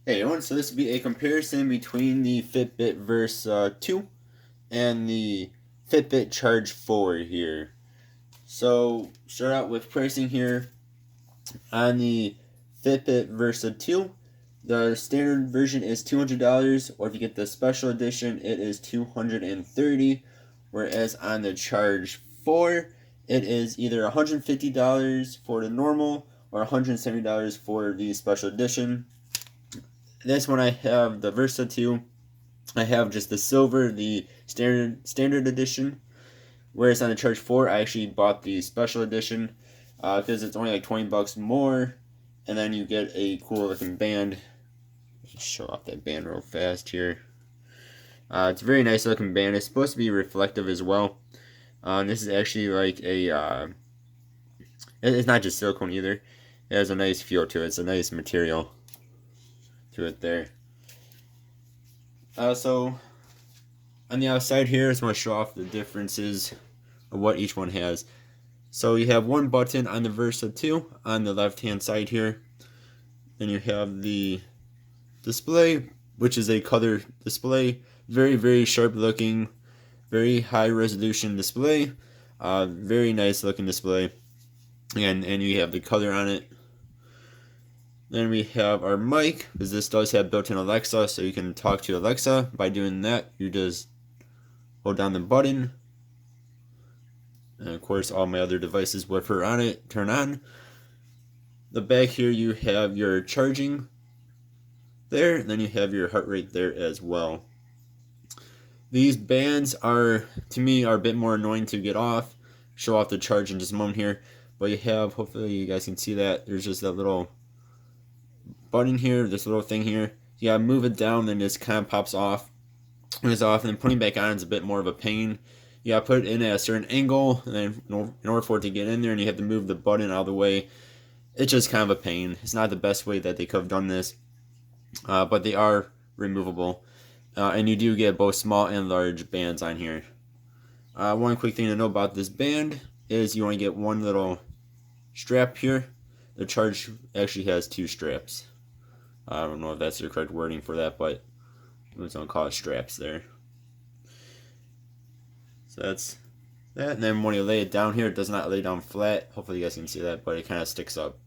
Hey everyone, so this will be a comparison between the Fitbit Versa 2 and the Fitbit Charge 4 here. So start out with pricing here. On the Fitbit Versa 2, the standard version is $200, or if you get the special edition, it is $230. Whereas on the Charge 4, it is either $150 for the normal or $170 for the special edition. This one I have the Versa 2. I have just the silver, the standard edition. Whereas on the Charge 4, I actually bought the special edition because it's only like 20 bucks more, and then you get a cool looking band. Let's show off that band real fast here. It's a very nice looking band. It's supposed to be reflective as well. This is actually like a. It's not just silicone either. It has a nice feel to it. It's a nice material to it there. So on the outside here, I just want to show off the differences of what each one has. So you have one button on the Versa 2 on the left hand side here. Then you have the display, which is a color display. Very sharp looking, very high resolution display. Very nice looking display. And you have the color on it. Then we have our mic, because this does have built-in Alexa, so you can talk to Alexa. By doing that, you just hold down the button. And of course, all my other devices with her on it turn on. The back here, you have your charging there, and then you have your heart rate there as well. These bands are, to me, a bit more annoying to get off. Show off the charge in just a moment here. But you have, hopefully you guys can see that, there's just that little button here, this little thing here. You gotta move it down, then this kind of pops off. When it's off, and then putting it back on is a bit more of a pain. You gotta put it in at a certain angle, and then in order for it to get in there, and you have to move the button out of the way. It's just kind of a pain. It's not the best way that they could have done this, but they are removable. And you do get both small and large bands on here. One quick thing to know about this band is you only get one little strap here. The Charge actually has two straps. I don't know if that's the correct wording for that, but I'm just going to call it straps there. So that's that. And then when you lay it down here, it does not lay down flat. Hopefully you guys can see that, but it kind of sticks up.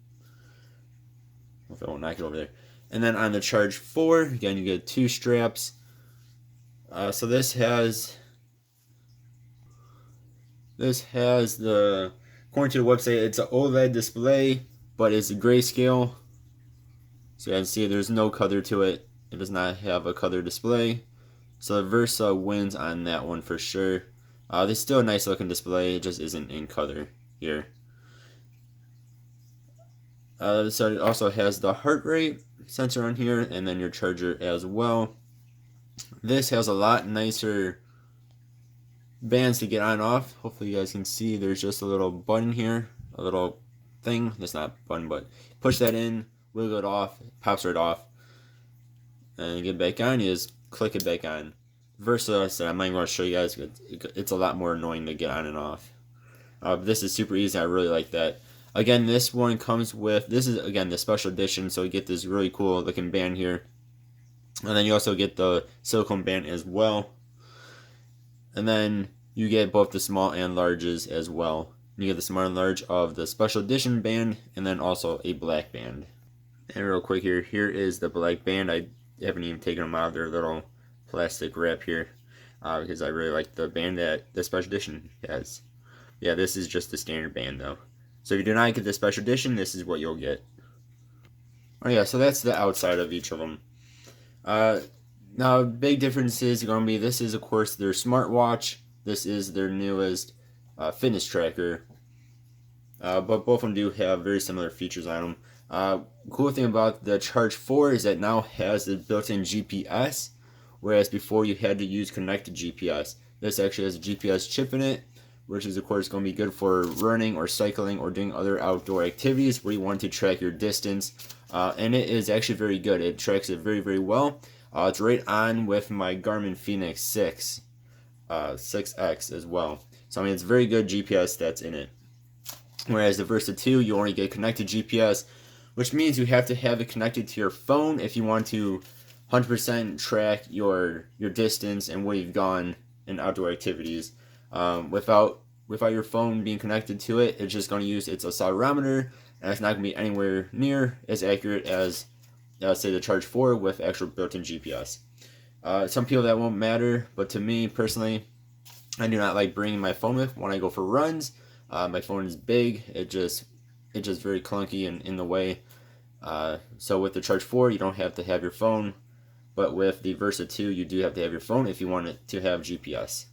If I won't knock it over there. And then on the Charge 4, again, you get two straps. So this has the, according to the website, it's an OLED display, but it's a grayscale. So you can see there's no color to it. It does not have a color display. So the Versa wins on that one for sure. There's still a nice looking display. It just isn't in color here. So it also has the heart rate sensor on here, and then your charger as well. This has a lot nicer bands to get on and off. Hopefully you guys can see there's just a little button here, a little thing. That's not a button, but push that in, wiggle it off, it pops right off. And you get back on, you just click it back on. Versa, I said, I'm not even going to show you guys. It's a lot more annoying to get on and off. This is super easy. I really like that. Again, this one comes with, this is, again, the special edition, so you get this really cool looking band here. And then you also get the silicone band as well. And then you get both the small and larges as well. You get the small and large of the special edition band, and then also a black band. And real quick here is the black band. I haven't even taken them out of their little plastic wrap here because I really like the band that the special edition has. Yeah, this is just the standard band though. So if you do not get the special edition, this is what you'll get. Oh yeah, so that's the outside of each of them. Now, big differences are going to be, this is of course their smartwatch. This is their newest fitness tracker. But both of them do have very similar features on them. Cool thing about the Charge 4 is that it now has the built-in GPS, whereas before you had to use connected GPS. This actually has a GPS chip in it, which is of course going to be good for running or cycling or doing other outdoor activities where you want to track your distance. And it is actually very good. It tracks it very well. It's right on with my Garmin Fenix 6X as well. So I mean, it's very good GPS that's in it. Whereas the Versa 2, you only get connected GPS, which means you have to have it connected to your phone if you want to 100% track your distance and where you've gone in outdoor activities. Without your phone being connected to it, it's just going to use its accelerometer, and it's not going to be anywhere near as accurate as say the Charge 4 with actual built-in GPS. Some people that won't matter, but to me personally, I do not like bringing my phone with when I go for runs. My phone is big. It's just very clunky and in the way. So with the Charge 4, you don't have to have your phone, but with the Versa 2, you do have to have your phone if you want it to have GPS.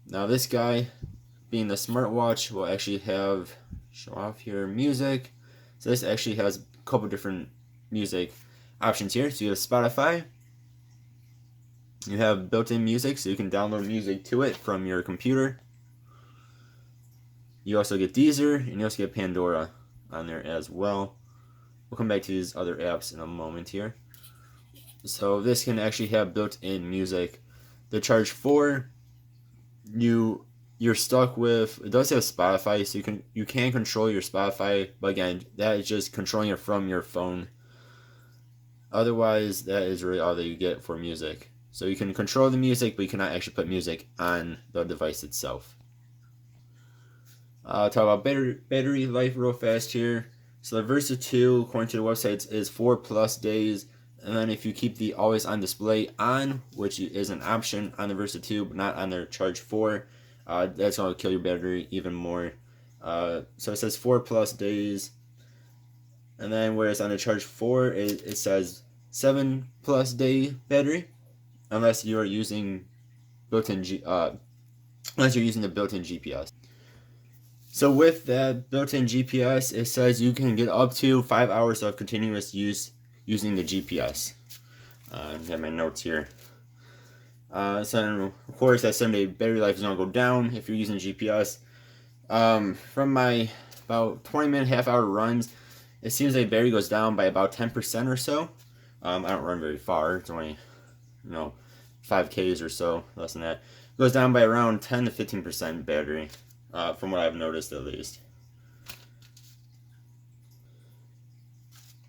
Now this guy, being the smartwatch, will actually show off here music. So this actually has a couple different music options here. So you have Spotify. You have built-in music, so you can download music to it from your computer. You also get Deezer, and you also get Pandora on there as well. We'll come back to these other apps in a moment here. So this can actually have built-in music. The Charge 4, you're stuck with, it does have Spotify, so you can control your Spotify, but again, that is just controlling it from your phone. Otherwise, that is really all that you get for music. So you can control the music, but you cannot actually put music on the device itself. Talk about battery life real fast here. So the Versa 2, according to the website, is 4+ days. And then if you keep the always on display on, which is an option on the Versa 2, but not on their Charge 4, that's going to kill your battery even more. So it says 4+ days. And then whereas on the Charge 4, it says 7+ day battery, unless you are using unless you're using the built-in GPS. So with that built-in GPS, it says you can get up to 5 hours of continuous use using the GPS. I have my notes here. So of course that 7-day battery life is going to go down if you're using GPS. From my about 20-minute, half-hour runs, it seems like battery goes down by about 10% or so. I don't run very far. It's only 5Ks or so, less than that. It goes down by around 10 to 15% battery, from what I've noticed at least.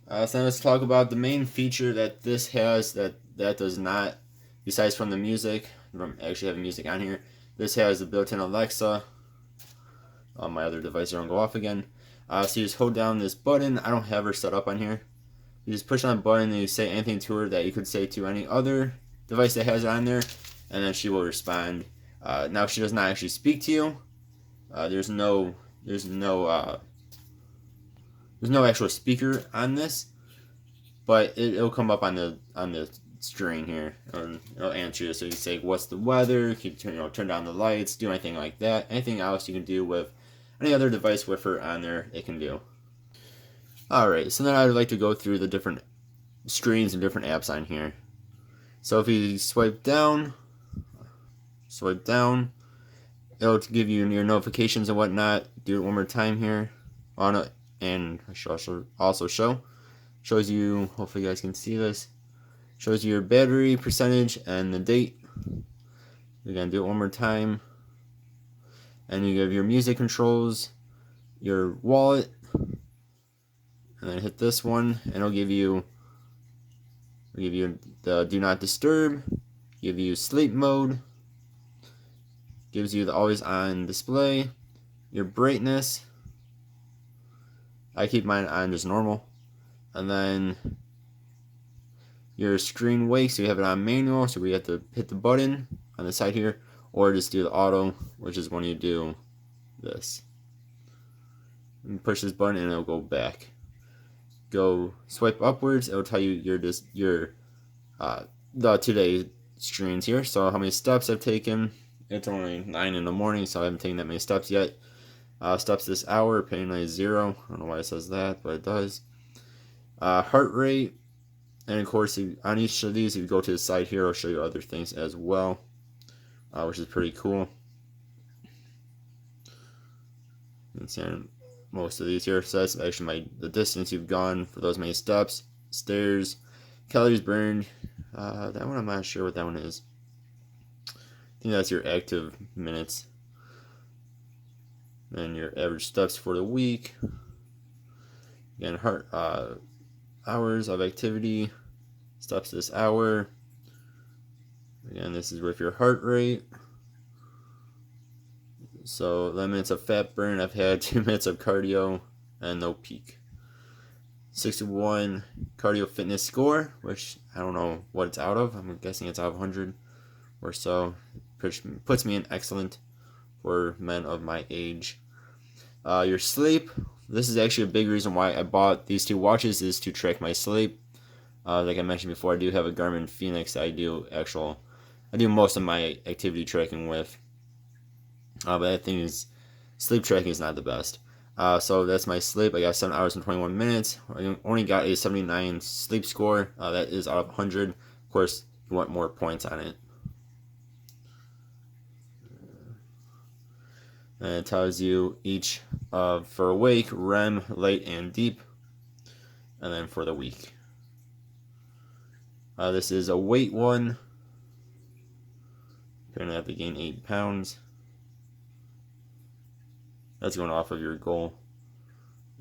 So let's talk about the main feature that this has that does not, besides from the music, from actually having music on here. This has the built-in Alexa. My other device don't go off again. So you just hold down this button. I don't have her set up on here. You just push on the button and you say anything to her that you could say to any other device that has it on there, and then she will respond. Now she does not actually speak to you. There's no actual speaker on this, but it'll come up on the screen here, and it'll answer you. So you say, "What's the weather?" You can turn down the lights, do anything like that. Anything else you can do with any other device with her on there, it can do. Alright, so then I'd like to go through the different screens and different apps on here. So if you swipe down, it'll give you your notifications and whatnot. Do it one more time here on it, and I should also shows you, hopefully you guys can see this, shows you your battery percentage and the date. You're gonna do it one more time, and you have your music controls, your wallet, and then hit this one, and it'll give you the do not disturb, give you sleep mode, gives you the always on display, your brightness. I keep mine on just normal, and then your screen wake, so you have it on manual, so we have to hit the button on the side here, or just do the auto, which is when you do this. And push this button and it'll go back. Go swipe upwards, it'll tell you the today screens here. So how many steps I've taken. It's only 9 in the morning, so I haven't taken that many steps yet. Steps this hour, apparently 0. I don't know why it says that, but it does. Heart rate, and of course on each of these, if you go to the side here, I'll show you other things as well, which is pretty cool. You can see on most of these here, so that's actually the distance you've gone for those many steps, stairs, calories burned. That one I'm not sure what that one is. I think that's your active minutes. And your average steps for the week. Again, heart hours of activity, steps this hour. Again, this is with your heart rate. So 11 minutes of fat burn. I've had 2 minutes of cardio and no peak. 61 cardio fitness score, which I don't know what it's out of. I'm guessing it's out of 100 or so. Which puts me in excellent for men of my age. Your sleep. This is actually a big reason why I bought these 2 watches, is to track my sleep. Like I mentioned before, I do have a Garmin Phoenix that I do most of my activity tracking with. But that thing is, sleep tracking is not the best. So that's my sleep. I got 7 hours and 21 minutes. I only got a 79 sleep score. That is out of 100. Of course, you want more points on it. And it tells you each for awake, REM, light, and deep. And then for the week. This is a weight one. Apparently I have to gain 8 pounds. That's going off of your goal.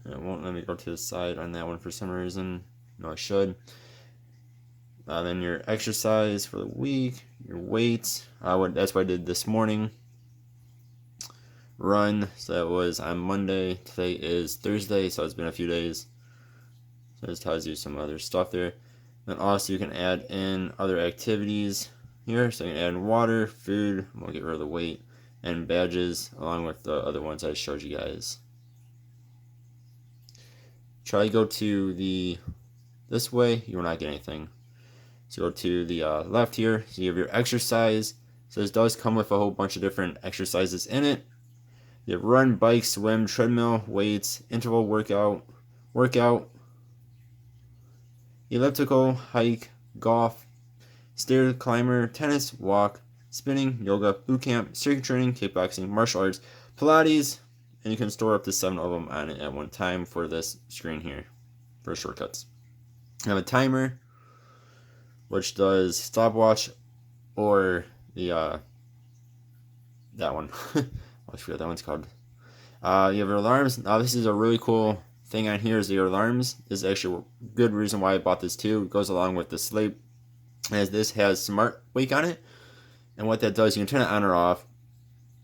It won't let me go to the side on that one for some reason. No, I should. Then your exercise for the week, your weights. That's what I did this morning. Run. So that was on Monday. Today is Thursday, so it's been a few days. So this tells you some other stuff there. Then also you can add in other activities here. So you can add in water, food. We'll get rid of the weight. And badges, along with the other ones I showed you guys. Try to go to this way, you will not get anything. So go to the left here, so you have your exercise. So this does come with a whole bunch of different exercises in it. You have run, bike, swim, treadmill, weights, interval workout, elliptical, hike, golf, stair climber, tennis, walk, spinning, yoga, boot camp, circuit training, kickboxing, martial arts, Pilates, and you can store up to 7 of them on it at one time for this screen here for shortcuts. I have a timer, which does stopwatch or the that one. I forget what that one's called. You have your alarms. Now this is a really cool thing on here, is your alarms. This is actually a good reason why I bought this too. It goes along with the sleep, as this has smart wake on it. And what that does, you can turn it on or off,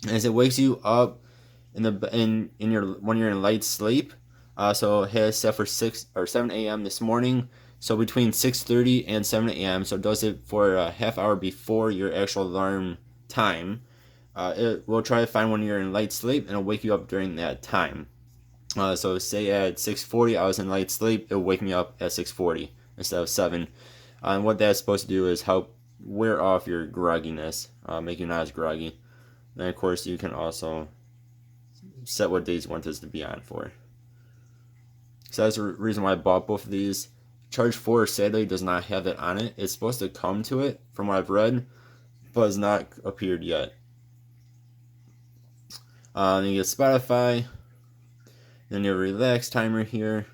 as it wakes you up when you're in light sleep. So it has set for 6 or 7 a.m. this morning. So between 6:30 and 7 a.m. So it does it for a half hour before your actual alarm time. It will try to find when you're in light sleep, and it'll wake you up during that time. So say at 6:40 I was in light sleep, it'll wake me up at 6:40 instead of 7. And what that's supposed to do is help wear off your grogginess, make you not as groggy. Then of course you can also set what days you want this to be on for. So that's the reason why I bought both of these. Charge 4 sadly does not have it on it. It's supposed to come to it from what I've read, but has not appeared yet. Then you get Spotify. Then your relax timer here.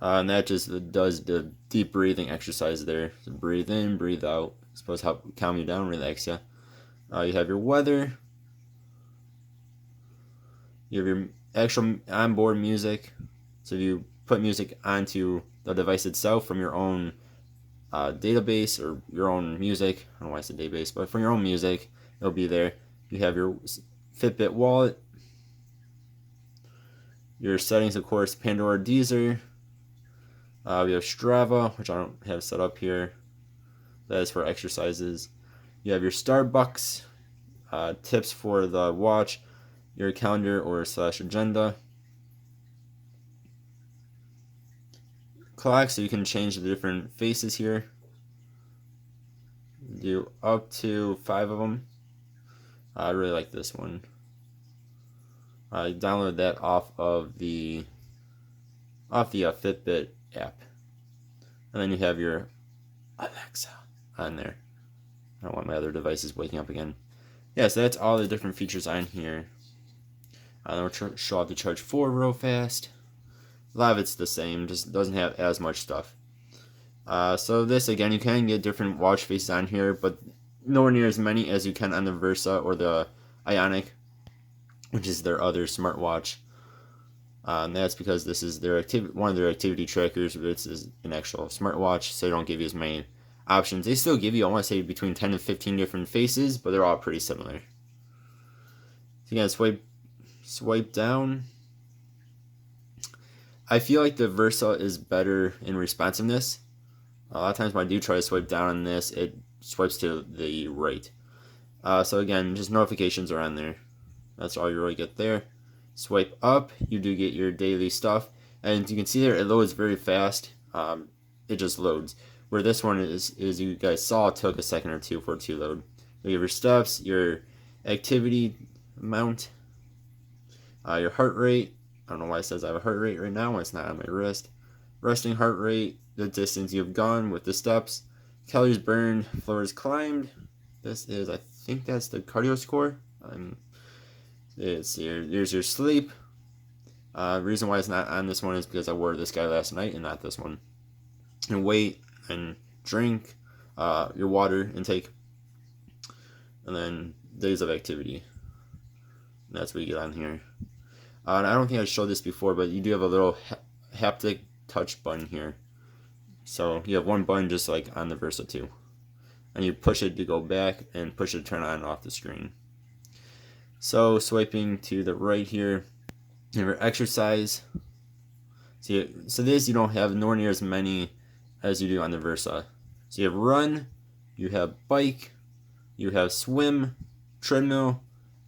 And that just does the deep breathing exercise there. So breathe in, breathe out. It's supposed to help calm you down, relax you. You have your weather. You have your actual onboard music. So if you put music onto the device itself from your own database or your own music, I don't know why I said database, but from your own music, it'll be there. You have your Fitbit wallet. Your settings, of course, Pandora, Deezer. We have Strava, which I don't have set up here. That is for exercises. You have your Starbucks, tips for the watch, your calendar or / agenda. Clock, so you can change the different faces here. Do up to 5 of them. I really like this one. I downloaded that off of the Fitbit app. And then you have your Alexa on there. I don't want my other devices waking up again. Yeah, so that's all the different features on here. Then we'll show off the Charge 4 real fast. A lot of it's the same, just doesn't have as much stuff. So this, again, you can get different watch faces on here, but nowhere near as many as you can on the Versa or the Ionic, which is their other smartwatch. And that's because this is their one of their activity trackers. This is an actual smartwatch, so they don't give you as many options. They still give you, I want to say, between 10 and 15 different faces, but they're all pretty similar. So again, swipe down. I feel like the Versa is better in responsiveness. A lot of times when I do try to swipe down on this, it swipes to the right. So again, just notifications are on there. That's all you really get there. Swipe up, you do get your daily stuff. And you can see there, it loads very fast. It just loads. Where this one is you guys saw, it took a second or two for it to load. You have your steps, your activity amount, your heart rate. I don't know why it says I have a heart rate right now when it's not on my wrist. Resting heart rate, the distance you've gone with the steps, calories burned, floors climbed. This is, I think that's the cardio score. There's your sleep. Reason why it's not on this one is because I wore this guy last night and not this one. And weight and drink, your water intake, and then days of activity. And that's what you get on here. And I don't think I showed this before, but you do have a little haptic touch button here. So you have one button just like on the Versa 2. And you push it to go back and push it to turn on and off the screen. So swiping to the right here, you have your exercise. So this you don't have nowhere near as many as you do on the Versa. So you have run, you have bike, you have swim, treadmill,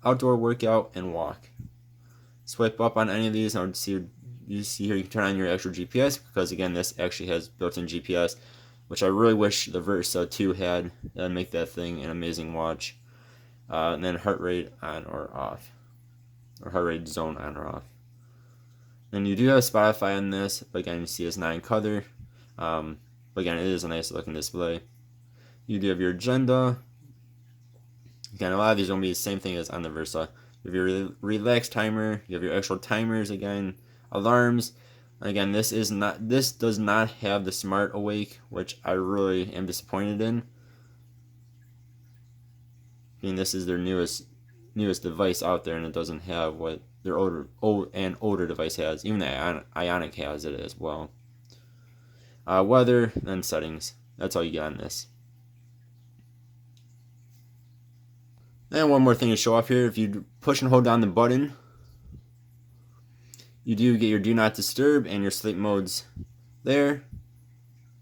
outdoor workout, and walk. Swipe up on any of these, and you see here you can turn on your actual GPS, because again this actually has built-in GPS, which I really wish the Versa 2 had. That'd make that thing an amazing watch. And then heart rate on or off, or heart rate zone on or off. And you do have Spotify on this, but again you see it's not in color. But again, it is a nice looking display. You do have your agenda. Again, a lot of these will be the same thing as on the Versa. You have your relax timer. You have your actual timers again, alarms. Again, this does not have the smart awake, which I really am disappointed in. I mean, this is their newest device out there, and it doesn't have what their older device has. Even the Ionic has it as well. Weather, then settings. That's all you get on this. And one more thing to show off here. If you push and hold down the button, you do get your do not disturb and your sleep modes there.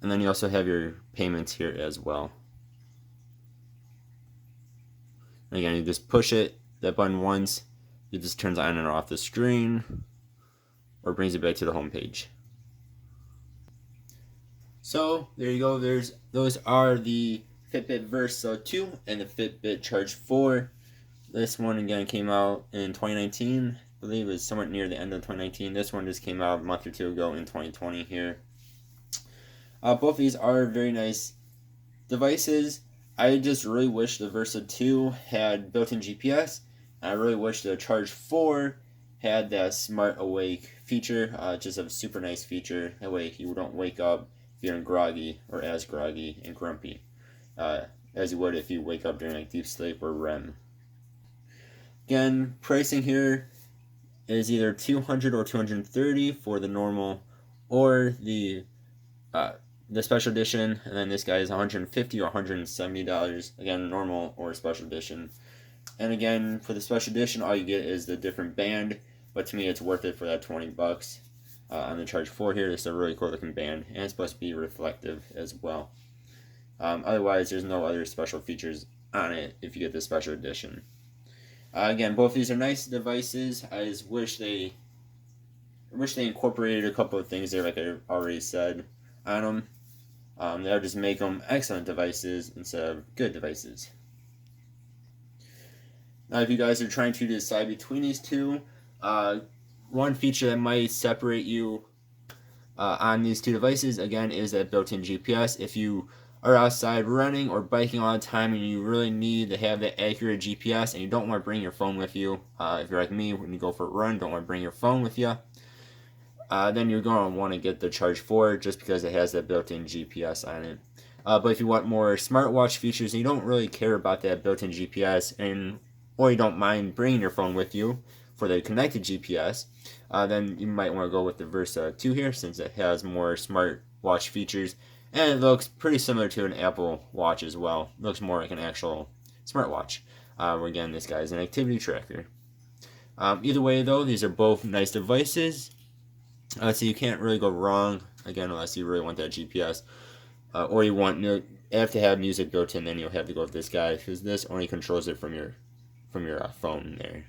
And then you also have your payments here as well. And again, you just push that button once, it just turns on and off the screen, or brings you back to the home page. So there you go. Those are the Fitbit Versa 2 and the Fitbit Charge 4. This one again came out in 2019. I believe it was somewhere near the end of 2019. This one just came out a month or two ago in 2020 here. Both of these are very nice devices. I just really wish the Versa 2 had built-in GPS. I really wish the Charge 4 had that Smart Awake feature. Just a super nice feature. That way you don't wake up feeling groggy or as groggy and grumpy as you would if you wake up during like deep sleep or REM. Again, pricing here is either $200 or $230 for the normal or the special edition, and then this guy is $150 or $170. Again, normal or special edition. And again, for the special edition, all you get is the different band, but to me, it's worth it for that $20. On the Charge 4 here, this is a really cool looking band, and it's supposed to be reflective as well. Otherwise, there's no other special features on it if you get the special edition. Again, both these are nice devices. I just wish they incorporated a couple of things there, like I already said, on them. That would just make them excellent devices instead of good devices. Now, if you guys are trying to decide between these two, one feature that might separate you on these two devices, again, is that built-in GPS. If you are outside running or biking all the time and you really need to have that accurate GPS and you don't want to bring your phone with you, if you're like me, when you go for a run, don't want to bring your phone with you, then you're going to want to get the Charge 4 just because it has that built-in GPS on it. But if you want more smartwatch features and you don't really care about that built-in GPS or you don't mind bringing your phone with you, for the connected GPS, then you might want to go with the Versa 2 here, since it has more smartwatch features, and it looks pretty similar to an Apple Watch as well. It looks more like an actual smartwatch. Again, this guy is an activity tracker. Either way, though, these are both nice devices, so you can't really go wrong, again, unless you really want that GPS, or you have to have music built in, then you'll have to go with this guy, because this only controls it from your phone there.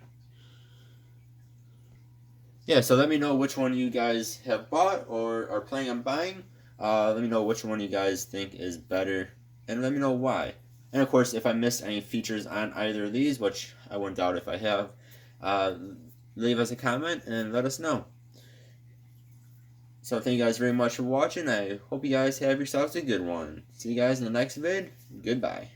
Yeah, so let me know which one you guys have bought or are planning on buying. Let me know which one you guys think is better, and let me know why. And of course, if I missed any features on either of these, which I wouldn't doubt if I have, leave us a comment and let us know. So thank you guys very much for watching. I hope you guys have yourselves a good one. See you guys in the next vid. Goodbye.